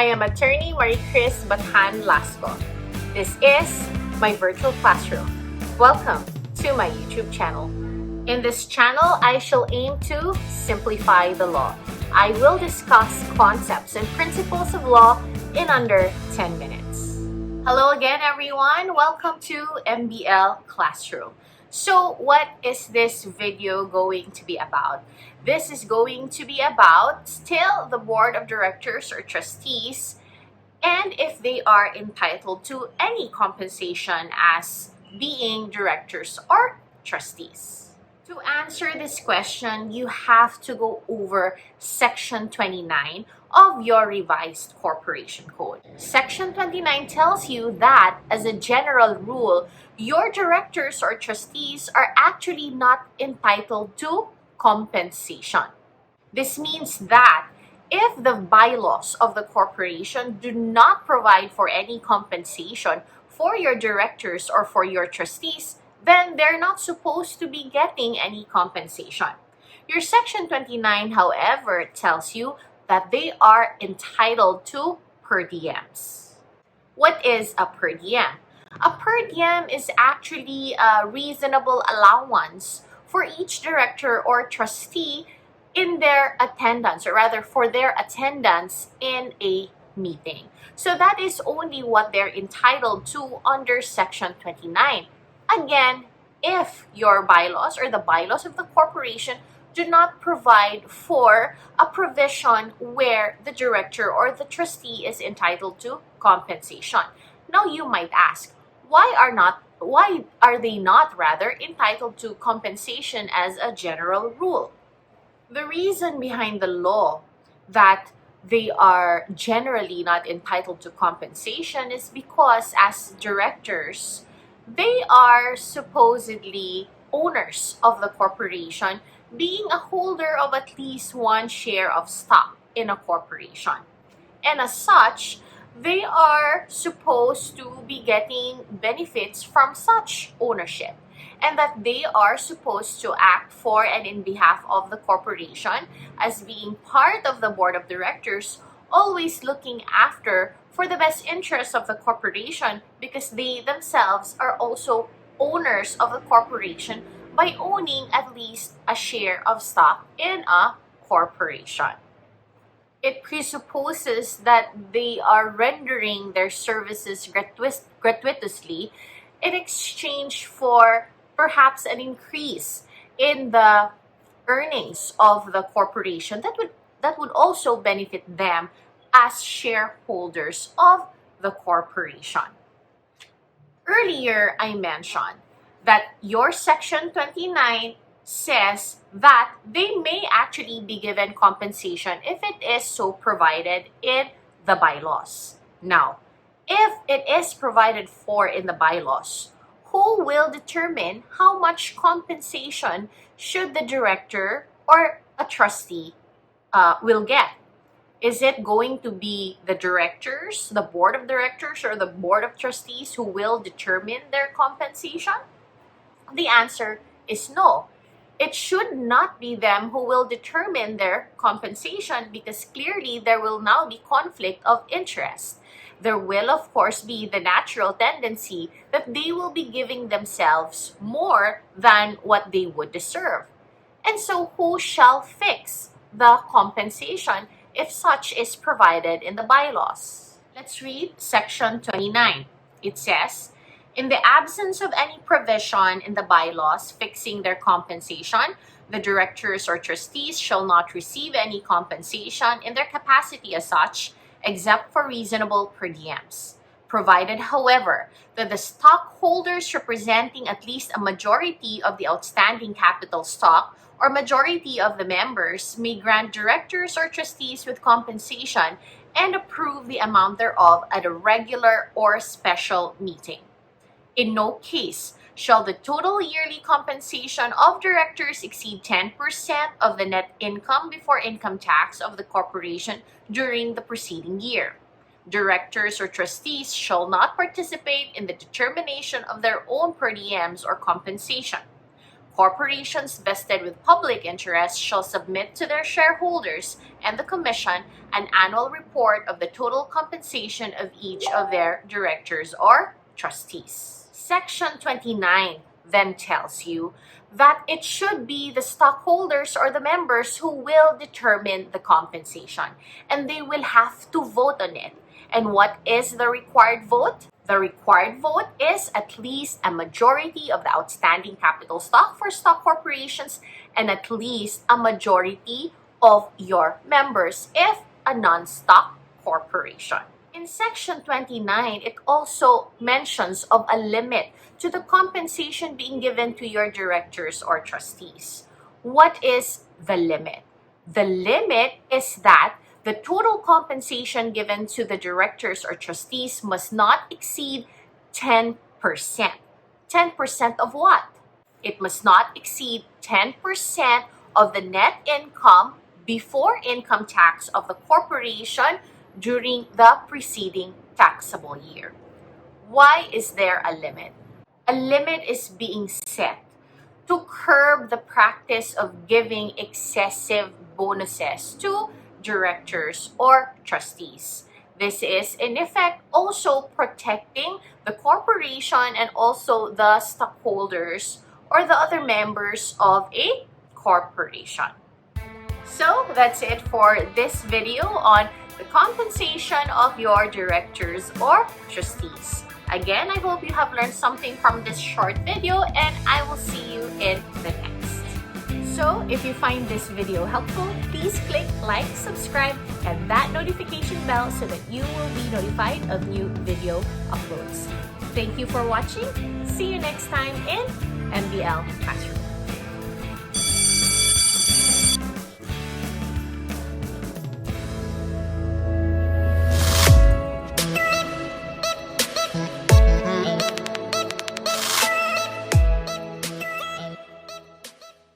am attorney Marie-Chris Bathan-Lasco. This is my virtual classroom. Welcome to my YouTube channel. In this channel, I shall aim to simplify the law. I will discuss concepts and principles of law in under 10 minutes. Hello again, everyone. Welcome to MBL Classroom. So what is this video going to be about? This is going to be about still the board of directors or trustees and if they are entitled to any compensation as being directors or trustees. To answer this question, you have to go over Section 29 of your revised corporation code. Section 29 tells you that, as a general rule, your directors or trustees are actually not entitled to compensation. This means that if the bylaws of the corporation do not provide for any compensation for your directors or for your trustees, then they're not supposed to be getting any compensation. Your Section 29, however, tells you that they are entitled to per diems. What is a per diem? A per diem is actually a reasonable allowance for each director or trustee in their attendance, or rather for their attendance in a meeting. So that is only what they're entitled to under Section 29. Again, if your bylaws or the bylaws of the corporation do not provide for a provision where the director or the trustee is entitled to compensation. Now you might ask, why are they not entitled to compensation as a general rule? The reason behind the law that they are generally not entitled to compensation is because as directors, they are supposedly owners of the corporation, being a holder of at least one share of stock in a corporation. And as such, they are supposed to be getting benefits from such ownership, and that they are supposed to act for and in behalf of the corporation as being part of the board of directors, always looking after for the best interests of the corporation, because they themselves are also owners of the corporation by owning at least a share of stock in a corporation. It presupposes that they are rendering their services gratuitously in exchange for perhaps an increase in the earnings of the corporation that would also benefit them as shareholders of the corporation. Earlier, I mentioned that your Section 29 says that they may actually be given compensation if it is so provided in the bylaws. Now, if it is provided for in the bylaws, who will determine how much compensation should the director or a trustee will get? Is it going to be the directors, the board of directors, or the board of trustees who will determine their compensation? The answer is no. It should not be them who will determine their compensation, because clearly there will now be conflict of interest. There will, of course, be the natural tendency that they will be giving themselves more than what they would deserve. And so who shall fix the compensation if such is provided in the bylaws? Let's read Section 29. It says, in the absence of any provision in the bylaws fixing their compensation, the directors or trustees shall not receive any compensation in their capacity as such, except for reasonable per diems. Provided, however, that the stockholders representing at least a majority of the outstanding capital stock or majority of the members may grant directors or trustees with compensation and approve the amount thereof at a regular or special meeting. In no case shall the total yearly compensation of directors exceed 10% of the net income before income tax of the corporation during the preceding year. Directors or trustees shall not participate in the determination of their own per diems or compensation. Corporations vested with public interest shall submit to their shareholders and the Commission an annual report of the total compensation of each of their directors or trustees. Section 29 then tells you that it should be the stockholders or the members who will determine the compensation, and they will have to vote on it. And what is the required vote? The required vote is at least a majority of the outstanding capital stock for stock corporations and at least a majority of your members if a non-stock corporation. In Section 29, it also mentions of a limit to the compensation being given to your directors or trustees. What is the limit? The limit is that the total compensation given to the directors or trustees must not exceed 10%. 10% of what? It must not exceed 10% of the net income before income tax of the corporation during the preceding taxable year. Why is there a limit? A limit is being set to curb the practice of giving excessive bonuses to directors or trustees. This is in effect also protecting the corporation and also the stockholders or the other members of a corporation. So that's it for this video on the compensation of your directors or trustees. Again, I hope you have learned something from this short video, and I will see you in the next. So if you find this video helpful, please click like, subscribe, and that notification bell so that you will be notified of new video uploads. Thank you for watching. See you next time in MBL Classroom.